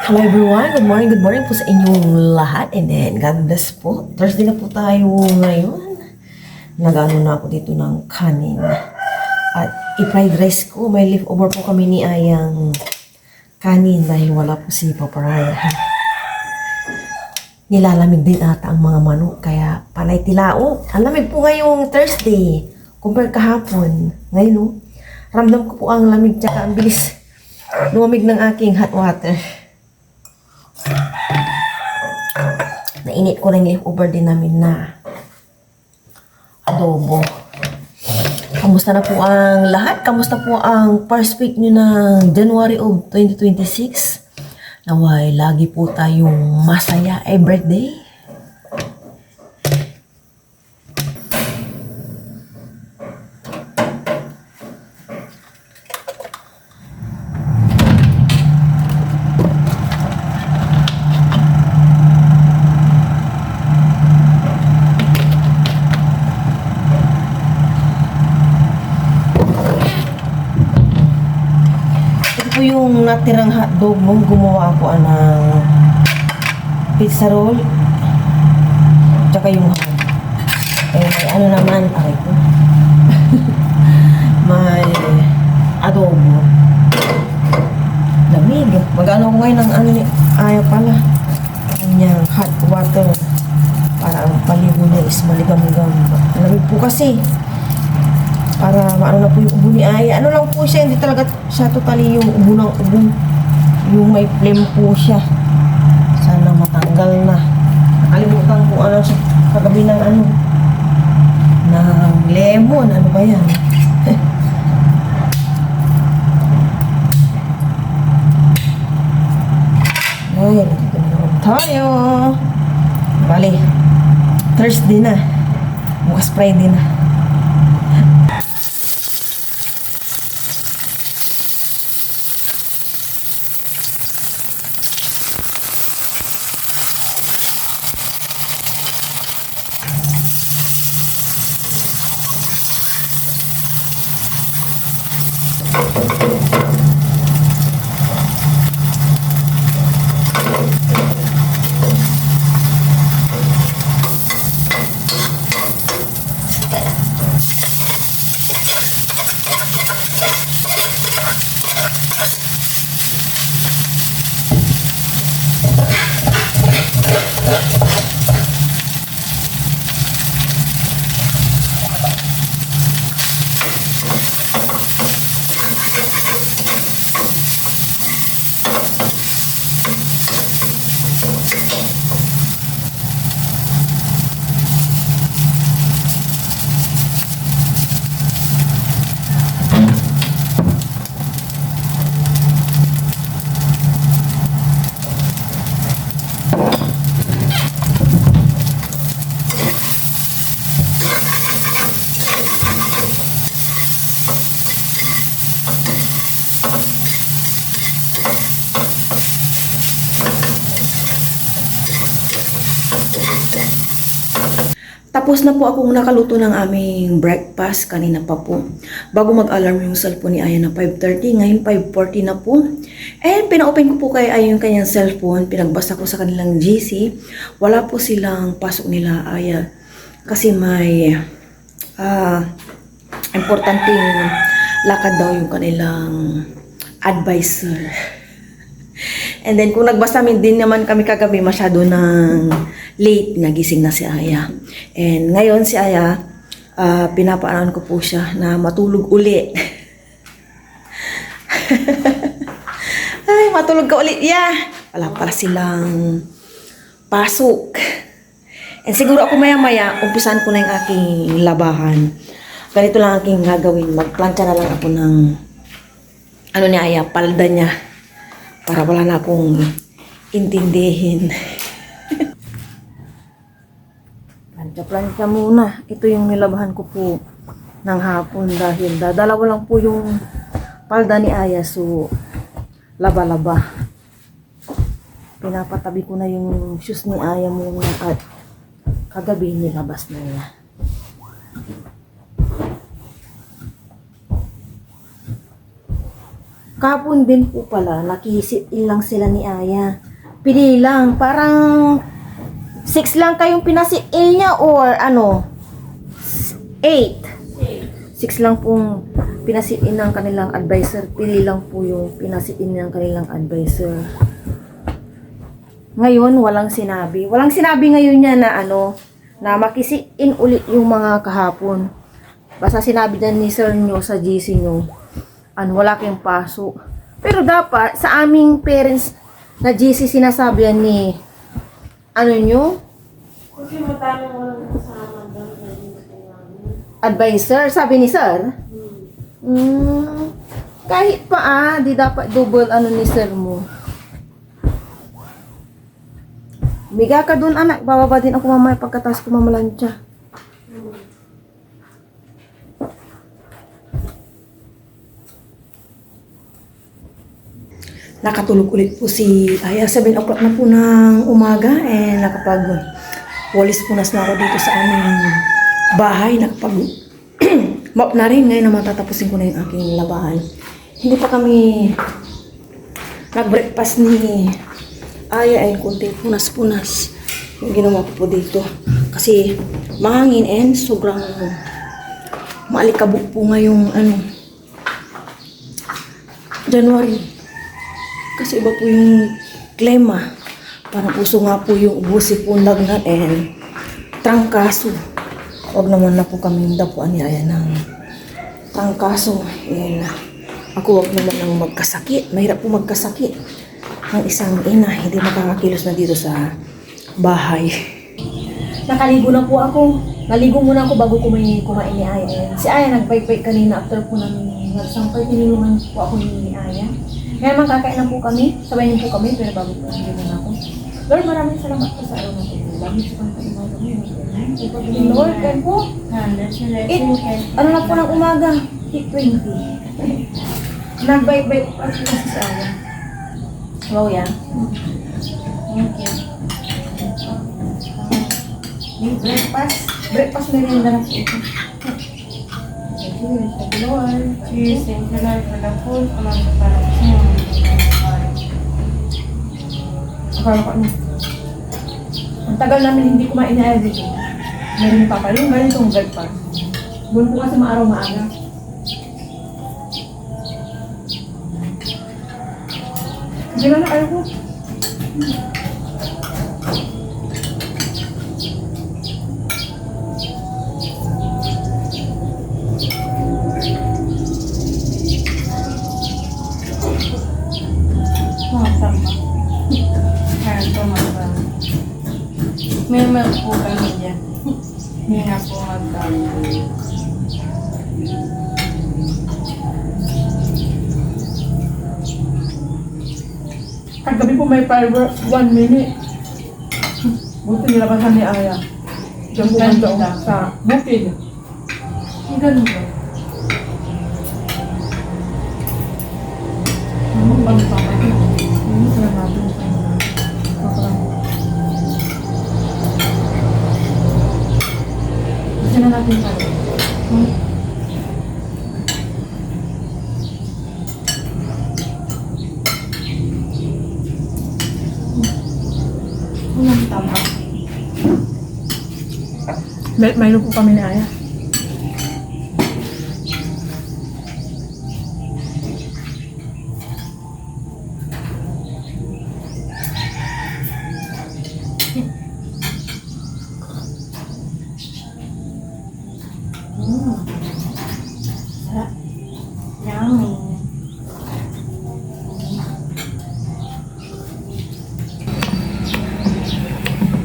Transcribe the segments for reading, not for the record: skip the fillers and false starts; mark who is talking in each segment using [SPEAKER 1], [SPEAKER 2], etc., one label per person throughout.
[SPEAKER 1] Hello everyone, good morning po sa inyong lahat and then God bless po. Thursday na po tayo ngayon. Nag-ano na ako dito ng kanin. At i-fried rice ko, may leftover po kami ni Ayang kanin dahil wala po si Paparaya. Nilalamig din ata ang mga manok kaya panay tilao. Ang lamig po ngayong Thursday compare kahapon. Ngayon, ramdam ko po ang lamig tsaka ang bilis lumamig ng aking hot water. Nainit ko na yung leftover din namin na adobo. Kamusta na po ang lahat? Kamusta po ang first week nyo ng January of 2026? Naway, lagi po tayong masaya everyday. Ito yung natirang hotdog mo, gumawa ako ng pizza roll tsaka yung ham. Eh, may ano naman, aray ko. May adobo. Lamig. Mag-ano ko ngayon ng ano ni Aya pala. Kanyang hot water para ang paligo niya is maligam-gam. Lamig po kasi. Para maano na po yung ubo ni Aya. Ano lang po siya, hindi talaga siya totally yung ubo ng ubo. Yung may flame po siya. Sana matanggal na. Nakalimutan ko ano siya kagabi ng ano. Ng lemon. Ano ba yan? Ay, nandito na naman tayo. Bali, Thursday na. Bukas Friday na. Tapos na po akong nakaluto ng aming breakfast kanina pa po. Bago mag-alarm yung cellphone ni Aya na 5:30, ngayon 5:40 na po. And pina-open ko po kay Aya yung kanyang cellphone, pinagbasa ko sa kanilang GC. Wala po silang pasok nila Aya kasi may importanteng lakad daw yung kanilang advisor. And then kung nagbasa din naman kami kagabi masyado ng late, nagising na si Aya. And ngayon si Aya, pinapaanan ko po siya na matulog uli. Ay, matulog ka uli. Yeah. Wala pala silang pasok. And siguro ako maya-maya, umpisan ko na yung aking labahan. Ganito lang aking gagawin. Magplantsa na lang ako ng ano ni Aya, palda niya. Para wala na akong intindihin. Plantsa muna. Ito yung nilabahan ko po ng hapon dahil dadalawa lang po yung palda ni Aya. So, laba-laba. Pinapatabi ko na yung shoes ni Aya muna at kagabi nilabas na niya. Kahapon din po pala, nakisip-in lang sila ni Aya. Pili lang, parang 6 lang kayong pinasit-in niya or ano? 8. 6 lang pong pinasit-in ng kanilang advisor. Pili lang po yung pinasit-in ng kanilang advisor. Ngayon, walang sinabi. Walang sinabi ngayon niya na ano, na makisi-in ulit yung mga kahapon. Basta sinabi na ni sir nyo sa GC nyo, ano, wala kayong paso. Pero dapat, sa aming parents na GC sinasabi yan ni, ano nyo?
[SPEAKER 2] Kasi matalo walang kasama doon sa
[SPEAKER 1] Advisor, sabi ni sir. Kahit pa di dapat double ano ni sir mo. Biga ka dun anak, bababa din ako mamaya pagkatapos ko mamalansya. Nakatulog ulit po si Aya. 7 o'clock na po ng umaga and nakapag-walis punas na ako dito sa aming bahay. Mop na rin. Ngayon naman tatapusin ko na yung aking labahan. Hindi pa kami nag-breakfast ni Aya ay kunti punas-punas yung ginawa ko po dito. Kasi mahangin and sobrang maalikabok po ngayong January. Kasi iba po yung klima. Parang uso nga po yung ubusi po lagnat and trangkaso. Huwag naman na po kami dapuan ni Aya ng trangkaso. And ako huwag naman ang magkasakit. Mahirap po magkasakit. Ang isang ina, hindi makakakilos na dito sa bahay. Nakaligo na po ako. Naligo muna ako bago kumain ni Aya. Si Aya nag-bike-bike kanina after po namin nagsampay. Tinulungan po ako ni Aya. Kaya naman kakain na po kami. Sabay niyo po kami, pero bago po hindi na ako. Lord, maraming salamat po sa araw na po. Lagi po kami umaga mo. Lord, kaya po. Ano na po ng umaga? 8:20. Nag-bike-bike pa si Aya. Wow, yan. Okay. Breakfast. Breakfast merienda na po ito. Cheers, thank you, Lord.
[SPEAKER 2] Cheers, thank you Lord for the food. Salamat para sa inyo.
[SPEAKER 1] Akala ko ano. Ang tagal namin hindi kumain na everyday. Meron pa pa yung ganitong breakfast. Buwan po kasi maaraw maaga. Hindi na ayaw ko.
[SPEAKER 2] Tama. Kaya ito magkano. May milk po kami dyan. Hindi na po magkano.
[SPEAKER 1] Kagabi po may fiber 1 minute. Buti nilabasan ni Aya. Diyan po man doon sa bukid.
[SPEAKER 2] Ang ganun ba?
[SPEAKER 1] Ang pagpapay. Hindi sila natin sa mga kaparang. Gusto na natin tayo.
[SPEAKER 2] Walang tama.
[SPEAKER 1] Mayroon po kami ni Aya.
[SPEAKER 2] Sarap. Yummy.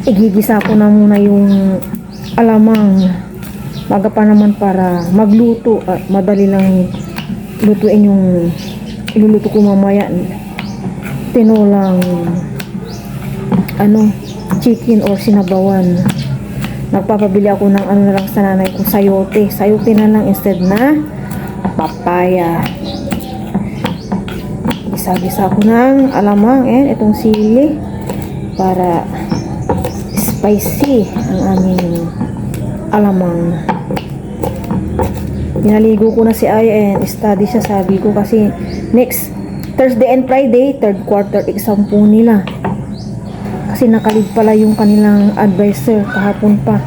[SPEAKER 1] Igigisa ko na muna yung alamang. Baga pa naman para magluto at madali lang lutuin yung iluluto ko mamaya. Tinolang chicken or sinabawan. Nagpapabili ako ng na lang sa nanay ko, sayote. Sayote na lang instead na papaya. Gisa-gisa ko ng alamang and itong sili para spicy ang aming alamang. Pinaligo ko na si Aya and study siya, sabi ko kasi next
[SPEAKER 3] Thursday and Friday, third quarter exam po nila. Kasi nakalid pala yung kanilang advisor kahapon pa.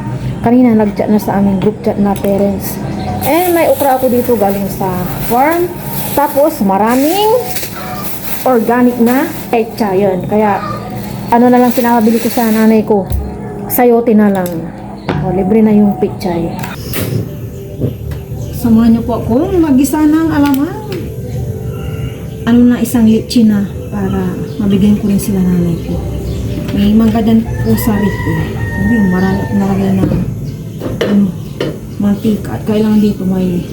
[SPEAKER 3] Kanina nag-chat na sa aming group chat na parents. And may okra ako dito galing sa farm. Tapos maraming organic na pecha yun. Kaya ano na lang sinabili ko sa nanay ko. Sayote na lang. O, libre na yung pechay. Samahan niyo po ako mag-isa ng alamang. Ano na isang litchi na para mabigyan ko rin sila nanay ko. May mangga dyan po sa rito. Marami ako nalagay na mantika. At kailangan dito may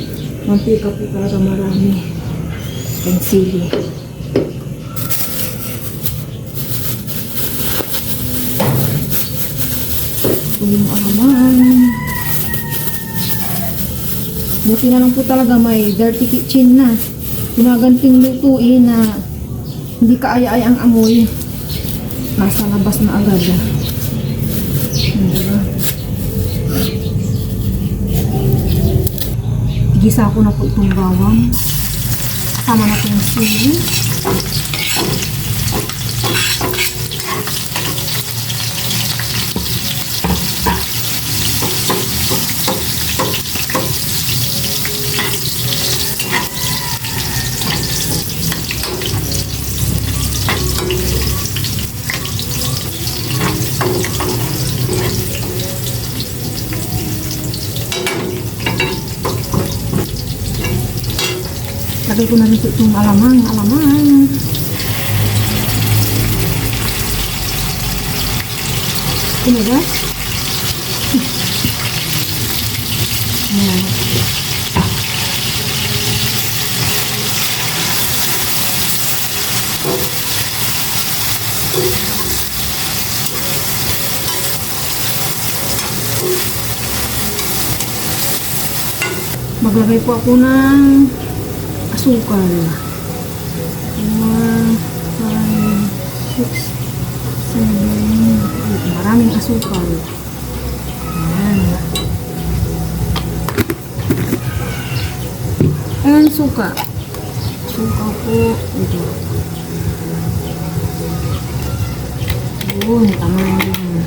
[SPEAKER 3] mantika po talaga marami. Pensili. Ito yung alamang. Buti na lang po talaga may dirty kitchen na. Gumaganting lutuin na hindi kaaya-ay ang amoy. Nasa labas na agad. Diba? Gisa ko na po itong bawang. Kasama na po yung sili. Lagay ko na rin itong alamang. Pinagas. Ayan. Maglagay po ako ng asukal. 4, 5, 6, 7, 8. Maraming asukal. Ayan. Ayan, suka. Suka po. Ito. Yun, tama yun.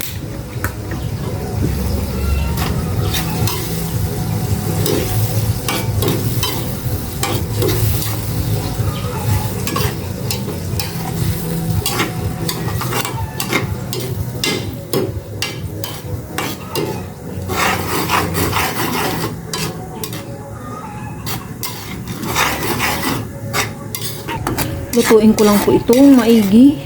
[SPEAKER 3] Lutuin ko lang po itong maigi.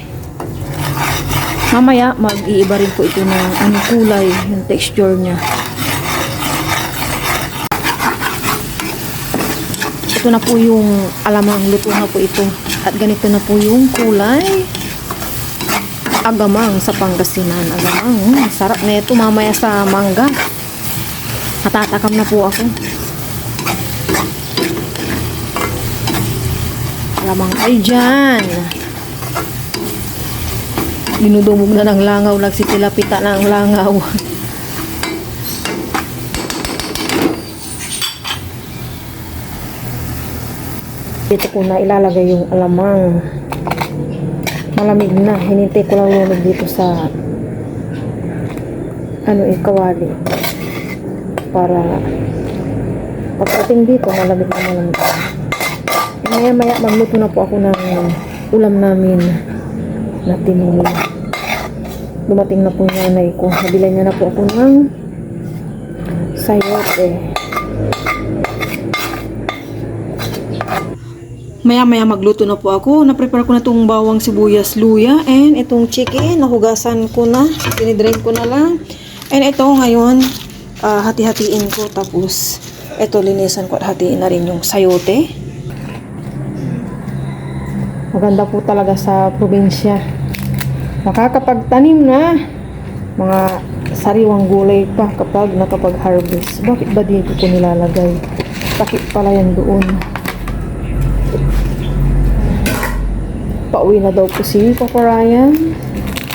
[SPEAKER 3] Mamaya mag-iiba rin po ito ng kulay, yung texture niya. Ito na po yung alamang, luto na po ito. At ganito na po yung kulay. Agamang sa Pangasinan. Agamang, sarap na ito mamaya sa mangga. Natatakam na po ako. Alamang ay dyan. Dinudumog na ng langaw. Nagsitilapita na ang langaw. Dito ko na ilalagay yung alamang. Malamig na. Hinintay ko lang lumig dito sa kawali. Para pagdating dito, malamig na malamig. Maya magluto na po ako ng ulam namin na tinuli. Dumating na po yung nanay ko. Nabilan niya na po ako ng sayote. Maya magluto na po ako. Na-prepare ko na itong bawang sibuyas, luya, and itong chicken. Nahugasan ko na. Tinidrain ko na lang. And ito ngayon, hati-hatiin ko. Tapos, ito linisan ko at hatiin na rin yung sayote. Maganda po talaga sa probinsya. Makakapagtanim na mga sariwang gulay pa kapag nakapag-harvest. Bakit ba dito ko nilalagay? Bakit pala yan doon? Pauwi na daw po si Papa Ryan.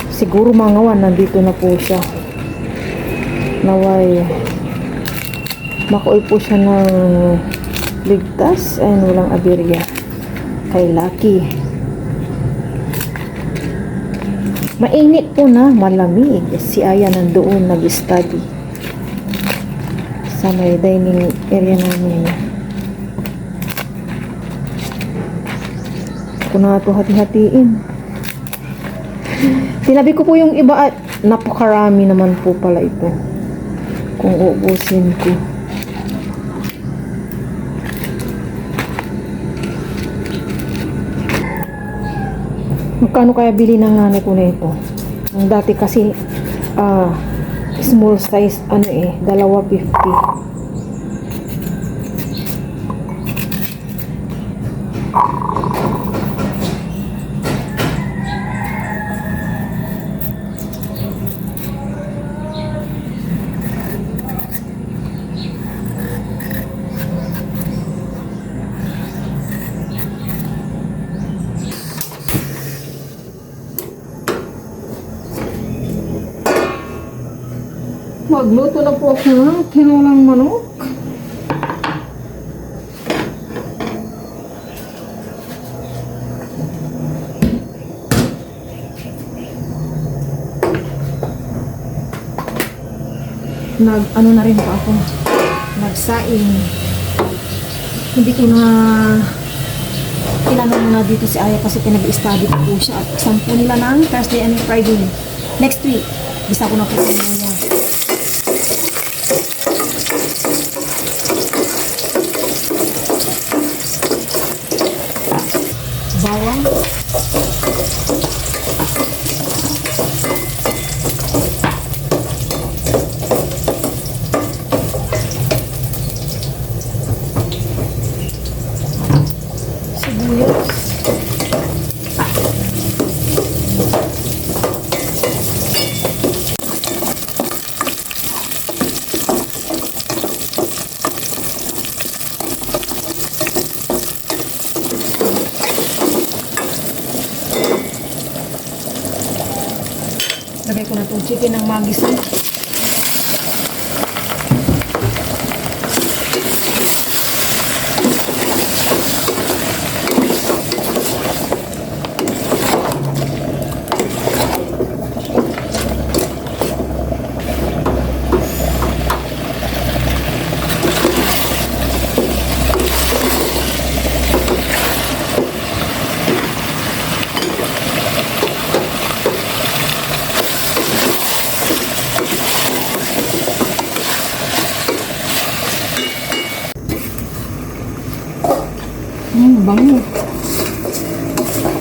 [SPEAKER 3] Siguro mga 1 nandito na po siya. Naway makauwi po siya ng ligtas and walang aberya kay Lucky. Mainit po na, malamig. Si Aya nandoon nag-study sa may dining area namin. Ako na ito hati-hatiin. Tinabi ko po yung iba at napakarami naman po pala ito. Kung uubusin ko. Magkano kaya bili ng nanay ko na ito? Ang dati kasi small size $2.50. Magluto na po ako ng tinulang manok. Ano na rin po ako. Nagsaing. Hindi ko na kailangan na dito si Aya kasi pinag-study ko po siya. At exam po nila ng Thursday and Friday. Next week. Bisa ko na po niya. Bawang. Sibuyas. Lagay ko na itong chicken ng magisa. Bango.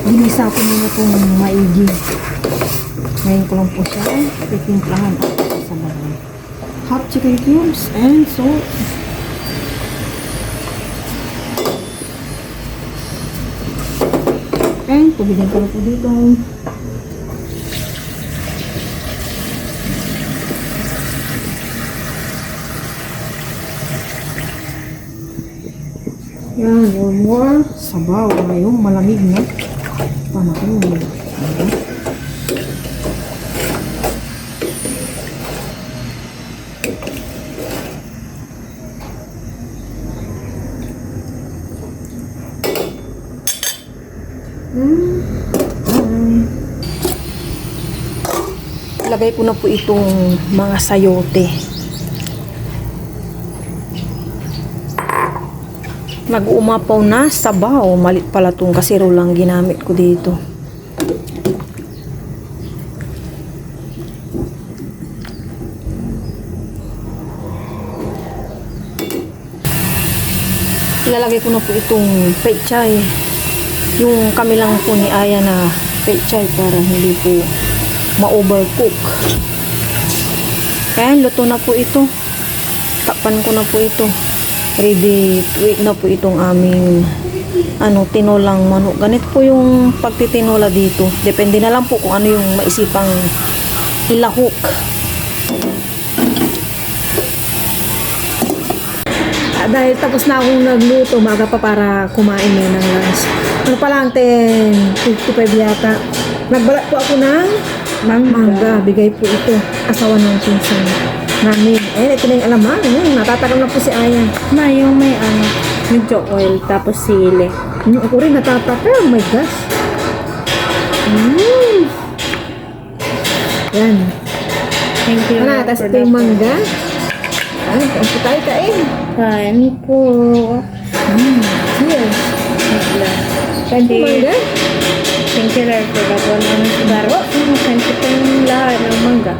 [SPEAKER 3] Ginisa ko muna itong maigi. Ngayon ko lang po siya. Titimplahan ako sa mga hot chicken cubes and salt. And tubigan ko lang po dito. Yan, yung more sabaw na yung malamig na panahon. Lagay ko na po itong mga sayote. Nag-uumapaw na sabaw. Malit pala itong kasero lang ginamit ko dito. Ilalagay ko na po itong pechay. Yung kami lang po ni Aya na pechay para hindi po ma-overcook. Kaya luto na po ito. Takpan ko na po ito. Ready to eat na po itong aming tinolang manok. Ganito po yung pagtitinola dito. Depende na lang po kung ano yung maisipang ilahok. Dahil tapos na akong nagluto, maga pa para kumain ng lunch. Ano pa lang, 10:55 yata. Nagbalat po ako ng mangga. Bigay po ito. Asawa ng pinsan namin. Ito na yung alaman. Natatagal na po si Aya.
[SPEAKER 2] Na, yung may medyo oil, tapos sili.
[SPEAKER 3] Ako rin natatagal. Oh my gosh. Yan.
[SPEAKER 2] Thank you.
[SPEAKER 3] Ano, tapos ito yung mangga. Ay, kain po tayo, kain.
[SPEAKER 2] Kain po.
[SPEAKER 3] Cheers. Kain po mangga.
[SPEAKER 2] Thank you, Lord, for that one. Ano si Baro? Thank you po yung lahat ng mangga.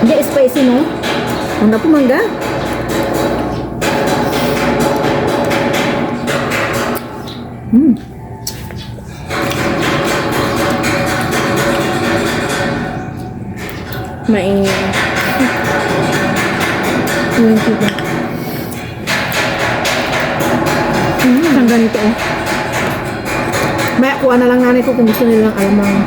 [SPEAKER 3] Hindi, spicy, no? Mangga po, mangga.
[SPEAKER 2] Mainit.
[SPEAKER 3] Ang ganito, oh. May kuha na lang nanay ko kung gusto nilang alamang.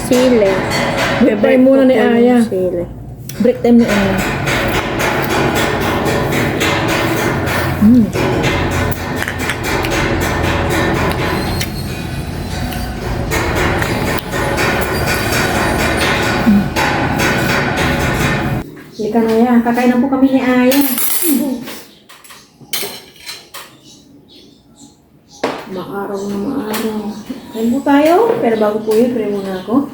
[SPEAKER 2] Sile.
[SPEAKER 3] Break time muna ni Aya.
[SPEAKER 2] Sile.
[SPEAKER 3] Break time ni Aya. Halika na yan. Kakain na po kami ni Aya. Maaraw na maaraw. Kain po tayo. Pero bago po yun, pray muna ako.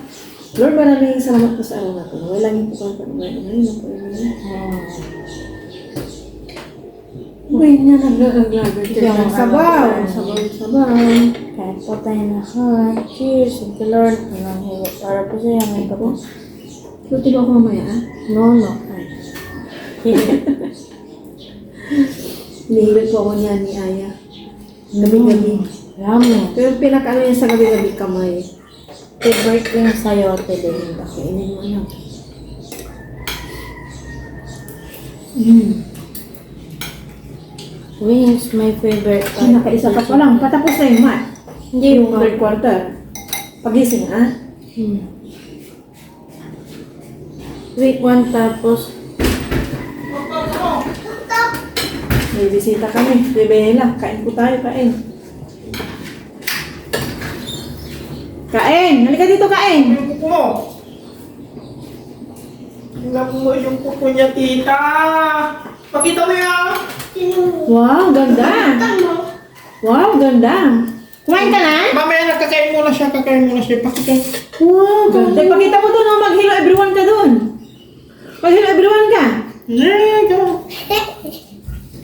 [SPEAKER 3] Lord, maraming salamat po sa araw na ito. Wala niyo po kami panunay. Ngayon po yun. Uy, na naglagan. Sabaw. Sabaw.
[SPEAKER 2] Kain po tayo na heart. Cheers. Thank you, Lord. Anong hiwag para po sa'yo. Ngayon ka po.
[SPEAKER 3] Luti ba ako mamaya, ah?
[SPEAKER 2] No, no.
[SPEAKER 3] Nihilig po ako niyan ni Aya. Gabi-gabi.
[SPEAKER 2] Yummy.
[SPEAKER 3] Pero pinakaano niya sa gabi-gabi kamay.
[SPEAKER 2] Favorite ko yung sayote din.
[SPEAKER 3] Kainin mo na.
[SPEAKER 2] Wings, my favorite.
[SPEAKER 3] Nakaisa ka pa lang. Patapos na yung mat.
[SPEAKER 2] Hindi
[SPEAKER 3] Yung third quarter. Pagising, ah?
[SPEAKER 2] Week 1 tapos
[SPEAKER 3] May bisita kami. Bebela. Kain po tayo, kain. Kain! Halika dito, kain!
[SPEAKER 4] Yung kuko mo. Tingnan mo yung kuko niya, tita. Pakita mo yan.
[SPEAKER 3] Wow, ganda! Wow, ganda! Kumain ka na?
[SPEAKER 4] Mamaya nagkakain muna siya, Pakita.
[SPEAKER 3] Wow, ganda! Pakita mo doon, oh, mag-hello everyone ka doon. Mag-hello everyone ka.
[SPEAKER 4] Yeah, go.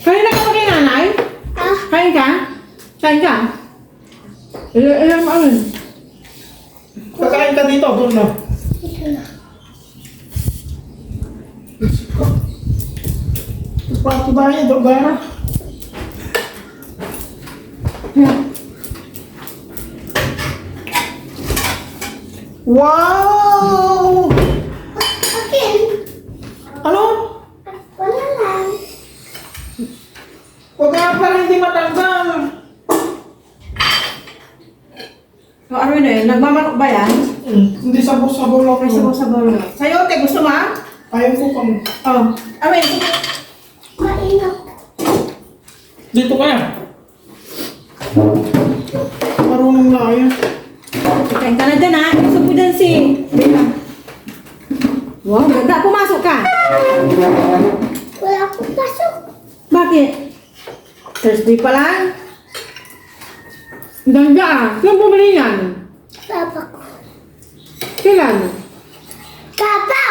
[SPEAKER 3] Kain na ka pa kay nanay? Kain ka? Kain ka? Ilan mo alin?
[SPEAKER 4] Kakain ka dito, doon na. Pato ba yan, doon ba? Wow! Ano? Huwag nga pala hindi matanggal.
[SPEAKER 3] O, ano yun eh? Nagmamanok ba yan?
[SPEAKER 4] Hindi sabaw-sabaw lang.
[SPEAKER 3] May sabaw-sabaw lang. Sa'yo, te, gusto mo ah?
[SPEAKER 4] Ayaw ko kang...
[SPEAKER 3] Oh, amin.
[SPEAKER 4] Dito ka na. Marunong na ayaw.
[SPEAKER 3] Kain ka na dyan ah. Gusto mo dyan si... Bella. Wow, ganda. Pumasok ka.
[SPEAKER 5] Wala akong pasok.
[SPEAKER 3] Bakit? Thursday pa lang? Ganda ah. Saan bumili yan?
[SPEAKER 5] Papa ko.
[SPEAKER 3] Kailan?
[SPEAKER 5] Papa!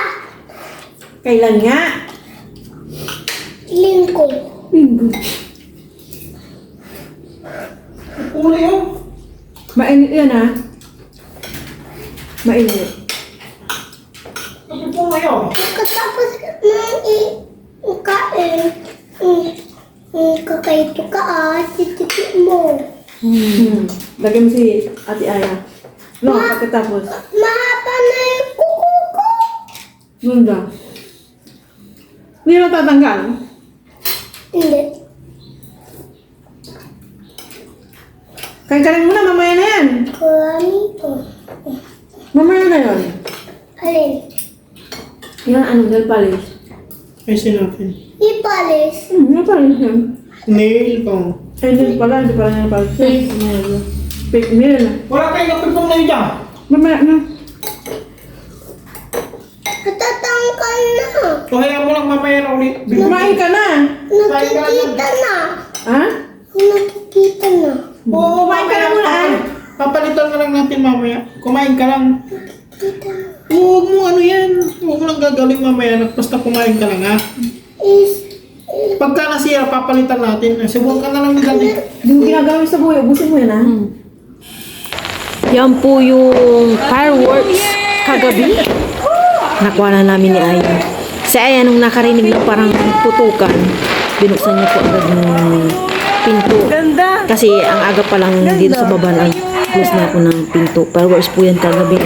[SPEAKER 3] Kailan nga?
[SPEAKER 5] Lingko.
[SPEAKER 3] Linggo.
[SPEAKER 4] Uli yun.
[SPEAKER 3] Mainit yan ah. Mainit.
[SPEAKER 4] Sabi po ngayon.
[SPEAKER 5] Pagkatapos ng kain, kakaito ka titipid mo.
[SPEAKER 3] Lagyan mo si Ate Aya. No, pagkatapos.
[SPEAKER 5] Mahaba na yung kuko ko.
[SPEAKER 3] Ganda. Hindi mo tatanggal.
[SPEAKER 5] Hindi.
[SPEAKER 3] Kain ka lang muna, mamaya na yan.
[SPEAKER 5] Karami to.
[SPEAKER 3] Mamaya na yan.
[SPEAKER 5] Alin?
[SPEAKER 3] Yan, ano, nail polish.
[SPEAKER 4] Ayusin natin.
[SPEAKER 5] Ipalis.
[SPEAKER 3] Nail polish yan.
[SPEAKER 4] Nail ko.
[SPEAKER 3] Ay, nail pala, hindi pala nail polish. Nail. Meron.
[SPEAKER 4] Wala kayong kapipong na yun dyan.
[SPEAKER 3] Mamaya na.
[SPEAKER 5] Natatangkal na.
[SPEAKER 4] O hayaan mo lang mamaya na ulit.
[SPEAKER 3] Kumain ka na.
[SPEAKER 5] Nakikita na.
[SPEAKER 3] Ha?
[SPEAKER 5] Nakikita na.
[SPEAKER 4] Oo,
[SPEAKER 3] Kumain ka na muna, ah.
[SPEAKER 4] Papalitan ka lang natin mamaya. Kumain ka lang.
[SPEAKER 5] Kita na.
[SPEAKER 4] Huwag mo ano yan. Huwag mo lang gagaling mamaya. Basta kumain ka lang ha. Pagka nasira, papalitan natin. Subukan ka na lang nila.
[SPEAKER 3] Hindi mo ginagawin sa buhay. Ubusin mo yan, ha?
[SPEAKER 1] Yan po yung fireworks kagabi. Nakuha na namin ni Aya. Si Aya nung nakarinig ng parang putukan, binuksan niya po agad ng pinto. Kasi ang aga pa lang dito sa baba ay close na ako ng pinto. Fireworks po yan kagabi.